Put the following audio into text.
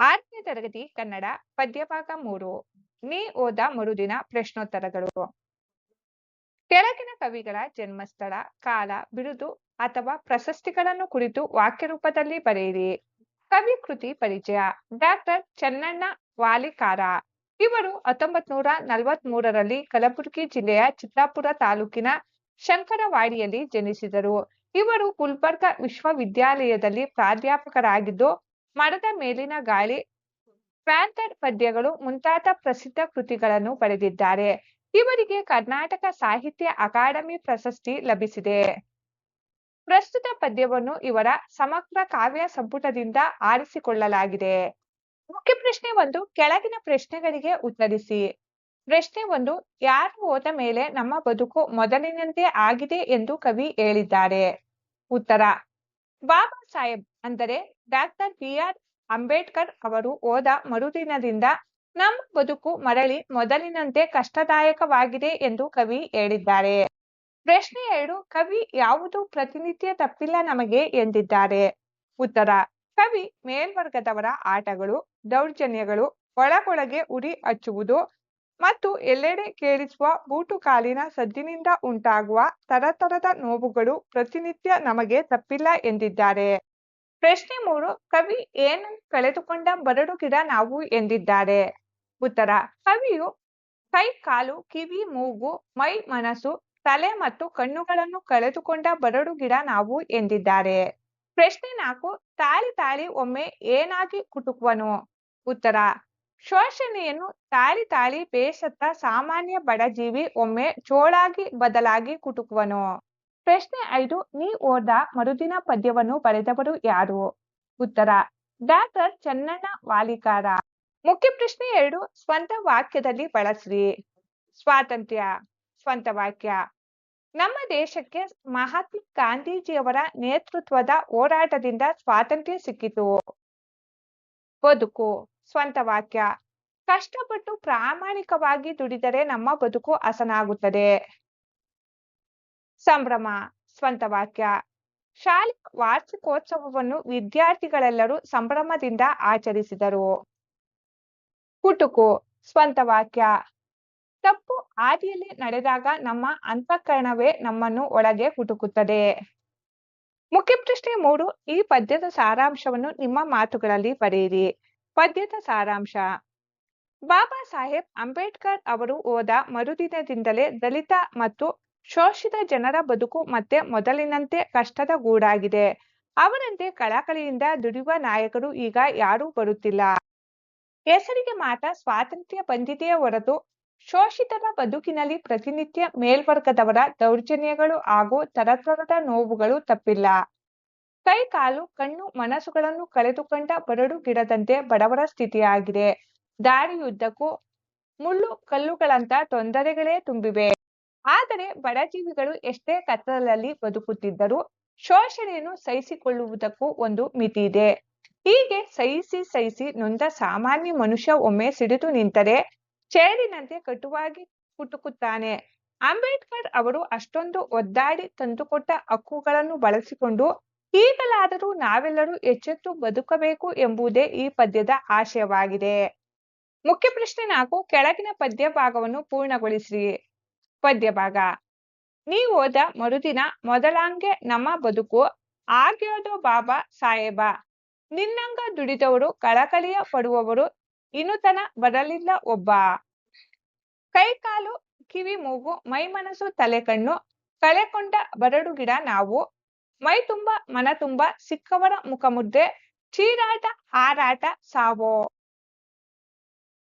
6ನೇ ತರಗತಿ ಕನ್ನಡ ಪದ್ಯಭಾಗ 3 ನೀ ಓದ ಮರುದಿನ ಪ್ರಶ್ನೋತ್ತರಗಳು. ಕೆಳಗಿನ ಕವಿಗಳ ಜನ್ಮಸ್ಥಳ, ಕಾಲ, ಬಿರುದು ಅಥವಾ ಪ್ರಶಸ್ತಿಗಳನ್ನು ಕುರಿತು ವಾಕ್ಯ ರೂಪದಲ್ಲಿ ಬರೆಯಿರಿ. ಕವಿ ಕೃತಿ ಪರಿಚಯ. ಡಾಕ್ಟರ್ ಚನ್ನಣ್ಣ ವಾಲಿಕಾರ. ಇವರು 1943ರಲ್ಲಿ ಕಲಬುರಗಿ ಜಿಲ್ಲೆಯ ಚಿತ್ತಾಪುರ ತಾಲೂಕಿನ ಶಂಕರವಾಡಿಯಲ್ಲಿ ಜನಿಸಿದರು. ಇವರು ಗುಲ್ಬರ್ಗಾ ವಿಶ್ವವಿದ್ಯಾಲಯದಲ್ಲಿ ಪ್ರಾಧ್ಯಾಪಕರಾಗಿದ್ದು, ಮರದ ಮೇಲಿನ ಗಾಳಿ, ಪ್ಯಾಂಥರ್ ಪದ್ಯಗಳು ಮುಂತಾದ ಪ್ರಸಿದ್ಧ ಕೃತಿಗಳನ್ನು ಬರೆದಿದ್ದಾರೆ. ಇವರಿಗೆ ಕರ್ನಾಟಕ ಸಾಹಿತ್ಯ ಅಕಾಡೆಮಿ ಪ್ರಶಸ್ತಿ ಲಭಿಸಿದೆ. ಪ್ರಸ್ತುತ ಪದ್ಯವನ್ನು ಇವರ ಸಮಗ್ರ ಕಾವ್ಯ ಸಂಪುಟದಿಂದ ಆರಿಸಿಕೊಳ್ಳಲಾಗಿದೆ. ಮುಖ್ಯ ಪ್ರಶ್ನೆ 1. ಕೆಳಗಿನ ಪ್ರಶ್ನೆಗಳಿಗೆ ಉತ್ತರಿಸಿ. ಪ್ರಶ್ನೆ 1. ಯಾರು ಹೋದ ಮೇಲೆ ನಮ್ಮ ಬದುಕು ಮೊದಲಿನಂತೆ ಆಗಿದೆ ಎಂದು ಕವಿ ಹೇಳಿದ್ದಾರೆ? ಉತ್ತರ: ಬಾಬಾ ಸಾಹೇಬ್ ಅಂದರೆ ಡಾಕ್ಟರ್ ಬಿ.ಆರ್. ಅಂಬೇಡ್ಕರ್ ಅವರು ಹೋದ ಮರುದಿನದಿಂದ ನಮ್ಮ ಬದುಕು ಮರಳಿ ಮೊದಲಿನಂತೆ ಕಷ್ಟದಾಯಕವಾಗಿದೆ ಎಂದು ಕವಿ ಹೇಳಿದ್ದಾರೆ. ಪ್ರಶ್ನೆ 2. ಕವಿ ಯಾವುದು ಪ್ರತಿನಿತ್ಯ ತಪ್ಪಿಲ್ಲ ನಮಗೆ ಎಂದಿದ್ದಾರೆ? ಉತ್ತರ: ಕವಿ ಮೇಲ್ವರ್ಗದವರ ಆಟಗಳು, ದೌರ್ಜನ್ಯಗಳು, ಒಳಗೊಳಗೆ ಉರಿ ಹಚ್ಚುವುದು ಮತ್ತು ಎಲ್ಲೆಡೆ ಕೇಳಿಸುವ ಬೂಟು ಕಾಲಿನ ಸದ್ದಿನಿಂದ ಉಂಟಾಗುವ ತರತರದ ನೋವುಗಳು ಪ್ರತಿನಿತ್ಯ ನಮಗೆ ತಪ್ಪಿಲ್ಲ ಎಂದಿದ್ದಾರೆ. ಪ್ರಶ್ನೆ 3. ಕವಿ ಏನನ್ನು ಕಳೆದುಕೊಂಡ ಬರಡು ಗಿಡ ನಾವು ಎಂದಿದ್ದಾರೆ? ಉತ್ತರ: ಕವಿಯು ಕೈ, ಕಾಲು, ಕಿವಿ, ಮೂಗು, ಮೈ, ಮನಸ್ಸು, ತಲೆ ಮತ್ತು ಕಣ್ಣುಗಳನ್ನು ಕಳೆದುಕೊಂಡ ಬರಡು ಗಿಡ ನಾವು ಎಂದಿದ್ದಾರೆ. ಪ್ರಶ್ನೆ 4. ತಾಳಿ ತಾಳಿ ಒಮ್ಮೆ ಏನಾಗಿ ಕುಟುಕುವನು? ಉತ್ತರ: ಶೋಷಣೆಯನ್ನು ತಾಳಿ ತಾಳಿ ಬೇಸತ್ತ ಸಾಮಾನ್ಯ ಬಡಜೀವಿ ಒಮ್ಮೆ ಚೋಳಾಗಿ ಬದಲಾಗಿ ಕುಟುಕುವನು. ಪ್ರಶ್ನೆ 5. ನೀ ಓದ ಮರುದಿನ ಪದ್ಯವನ್ನು ಬರೆದವರು ಯಾರು? ಉತ್ತರ: ಡಾಕ್ಟರ್ ಚನ್ನಣ್ಣ ವಾಲಿಕಾರ. ಮುಖ್ಯ ಪ್ರಶ್ನೆ 2. ಸ್ವಂತ ವಾಕ್ಯದಲ್ಲಿ ಬಳಸ್ರಿ. ಸ್ವಾತಂತ್ರ್ಯ. ಸ್ವಂತ ವಾಕ್ಯ. ನಮ್ಮ ದೇಶಕ್ಕೆ ಮಹಾತ್ಮ ಗಾಂಧೀಜಿಯವರ ನೇತೃತ್ವದ ಹೋರಾಟದಿಂದ ಸ್ವಾತಂತ್ರ್ಯ ಸಿಕ್ಕಿತು. ಬದುಕು. ಸ್ವಂತ ವಾಕ್ಯ. ಕಷ್ಟಪಟ್ಟು ಪ್ರಾಮಾಣಿಕವಾಗಿ ದುಡಿದರೆ ನಮ್ಮ ಬದುಕು ಹಸನಾಗುತ್ತದೆ. ಸಂಭ್ರಮ. ಸ್ವಂತ ವಾಕ್ಯ. ಶಾಲೆ ವಾರ್ಷಿಕೋತ್ಸವವನ್ನು ವಿದ್ಯಾರ್ಥಿಗಳೆಲ್ಲರೂ ಸಂಭ್ರಮದಿಂದ ಆಚರಿಸಿದರು. ಕುಟುಕು. ಸ್ವಂತ ವಾಕ್ಯ. ತಪ್ಪು ಹಾದಿಯಲ್ಲಿ ನಡೆದಾಗ ನಮ್ಮ ಅಂತಃಕರಣವೇ ನಮ್ಮನ್ನು ಒಳಗೆ ಕುಟುಕುತ್ತದೆ. ಮುಖ್ಯ ಪ್ರಶ್ನೆ 3. ಈ ಪದ್ಯದ ಸಾರಾಂಶವನ್ನು ನಿಮ್ಮ ಮಾತುಗಳಲ್ಲಿ ಬರೆಯಿರಿ. ಪದ್ಯದ ಸಾರಾಂಶ. ಬಾಬಾ ಸಾಹೇಬ್ ಅಂಬೇಡ್ಕರ್ ಅವರು ಹೋದ ಮರುದಿನದಿಂದಲೇ ದಲಿತ ಮತ್ತು ಶೋಷಿತ ಜನರ ಬದುಕು ಮತ್ತೆ ಮೊದಲಿನಂತೆ ಕಷ್ಟದ ಗೂಡಾಗಿದೆ. ಅವರಂತೆ ಕಳಕಳಿಯಿಂದ ದುಡಿಯುವ ನಾಯಕರು ಈಗ ಯಾರೂ ಬರುತ್ತಿಲ್ಲ. ಹೆಸರಿಗೆ ಮಾತ್ರ ಸ್ವಾತಂತ್ರ್ಯ ಬಂದಿದೆಯೇ ಹೊರತು ಶೋಷಿತರ ಬದುಕಿನಲ್ಲಿ ಪ್ರತಿನಿತ್ಯ ಮೇಲ್ವರ್ಗದವರ ದೌರ್ಜನ್ಯಗಳು ಹಾಗೂ ತರತರದ ನೋವುಗಳು ತಪ್ಪಿಲ್ಲ. ಕೈ, ಕಾಲು, ಕಣ್ಣು, ಮನಸ್ಸುಗಳನ್ನು ಕಳೆದುಕೊಂಡ ಬರಡು ಗಿಡದಂತೆ ಬಡವರ ಸ್ಥಿತಿಯಾಗಿದೆ. ದಾರಿಯುದ್ದಕ್ಕೂ ಮುಳ್ಳು ಕಲ್ಲುಗಳಂತ ತೊಂದರೆಗಳೇ ತುಂಬಿವೆ. ಆದರೆ ಬಡಜೀವಿಗಳು ಎಷ್ಟೇ ಕತ್ತಲಲ್ಲಿ ಬದುಕುತ್ತಿದ್ದರೂ ಶೋಷಣೆಯನ್ನು ಸಹಿಸಿಕೊಳ್ಳುವುದಕ್ಕೂ ಒಂದು ಮಿತಿ ಇದೆ. ಹೀಗೆ ಸಹಿಸಿ ನೊಂದ ಸಾಮಾನ್ಯ ಮನುಷ್ಯ ಒಮ್ಮೆ ಸಿಡಿದು ನಿಂತರೆ ಚೇಳಿನಂತೆ ಕಟುವಾಗಿ ಕುಟುಕುತ್ತಾನೆ. ಅಂಬೇಡ್ಕರ್ ಅವರು ಅಷ್ಟೊಂದು ಒದ್ದಾಡಿ ತಂದುಕೊಟ್ಟ ಹಕ್ಕುಗಳನ್ನು ಬಳಸಿಕೊಂಡು ಈಗಲಾದರೂ ನಾವೆಲ್ಲರೂ ಎಚ್ಚೆತ್ತು ಬದುಕಬೇಕು ಎಂಬುದೇ ಈ ಪದ್ಯದ ಆಶಯವಾಗಿದೆ. ಮುಖ್ಯ ಪ್ರಶ್ನೆ 4. ಕೆಳಗಿನ ಪದ್ಯ ಭಾಗವನ್ನು ಪೂರ್ಣಗೊಳಿಸಿ. ಪದ್ಯ ಭಾಗ. ನೀ ಓದ ಮರುದಿನ ಮೊದಲಾಂಗೆ ನಮ್ಮ ಬದುಕು ಆಗ್ಯೋದೋ ಬಾಬಾ ಸಾಹೇಬ. ನಿನ್ನಂಗ ದುಡಿದವರು ಕಳಕಳಿಯ ಪಡುವವರು ಇನುತನ ಬರಲಿಲ್ಲ ಒಬ್ಬ. ಕೈ, ಕಾಲು, ಕಿವಿ, ಮೂಗು, ಮೈ, ಮನಸ್ಸು, ತಲೆ, ಕಣ್ಣು ಕಳೆಕೊಂಡ ಬರಡು ಗಿಡ ನಾವು. ಮೈ ತುಂಬ ಮನ ತುಂಬ ಸಿಕ್ಕವರ ಮುಖಮುದ್ರೆ ಚೀರಾಟ ಹಾರಾಟ ಸಾವೋ.